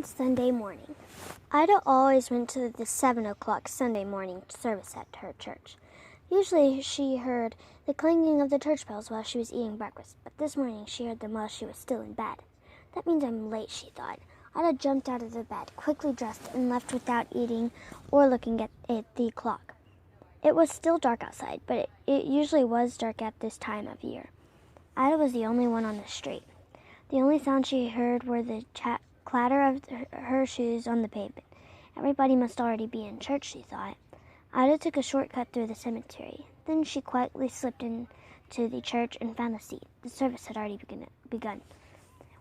One Sunday morning. Ida always went to the 7 o'clock Sunday morning service at her church. Usually she heard the clanging of the church bells while she was eating breakfast, but this morning she heard them while she was still in bed. That means I'm late, she thought. Ida jumped out of the bed, quickly dressed, and left without eating or looking at the clock. It was still dark outside, but it usually was dark at this time of year. Ida was the only one on the street. The only sound she heard were the clatter of her shoes on the pavement. Everybody must already be in church, she thought. Ida took a shortcut through the cemetery. Then she quietly slipped into the church and found a seat. The service had already begun.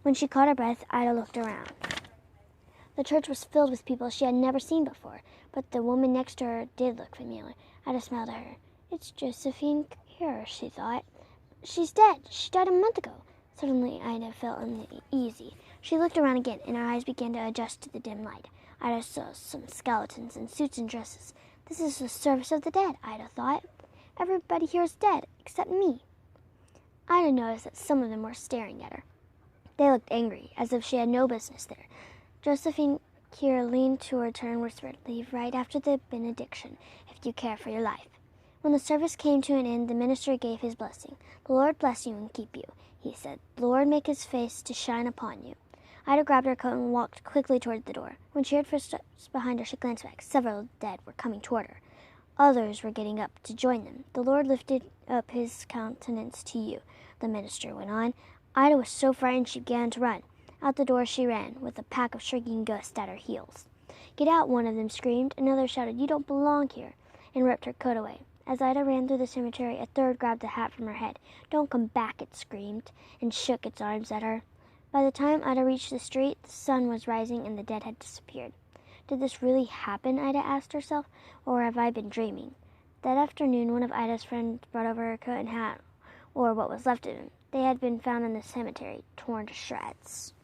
When she caught her breath, Ida looked around. The church was filled with people she had never seen before, but the woman next to her did look familiar. Ida smiled at her. "It's Josephine Kerr," she thought. "She's dead. She died a month ago." Suddenly, Ida felt uneasy. She looked around again, and her eyes began to adjust to the dim light. Ida saw some skeletons in suits and dresses. "This is the service of the dead," Ida thought. "Everybody here is dead, except me." Ida noticed that some of them were staring at her. They looked angry, as if she had no business there. Josephine Kerr leaned towards her and whispered, "Leave right after the benediction, if you care for your life." When the service came to an end, the minister gave his blessing. "The Lord bless you and keep you," he said. "The Lord make his face to shine upon you." Ida grabbed her coat and walked quickly toward the door. When she heard footsteps behind her, she glanced back. Several of the dead were coming toward her. Others were getting up to join them. "The Lord lifted up his countenance to you," the minister went on. Ida was so frightened she began to run. Out the door she ran, with a pack of shrieking ghosts at her heels. "Get out," one of them screamed. Another shouted, "You don't belong here," and ripped her coat away. As Ida ran through the cemetery, a third grabbed the hat from her head. "Don't come back," it screamed, and shook its arms at her. By the time Ida reached the street, the sun was rising and the dead had disappeared. Did this really happen, Ida asked herself, or have I been dreaming? That afternoon, one of Ida's friends brought over her coat and hat, or what was left of them. They had been found in the cemetery, torn to shreds.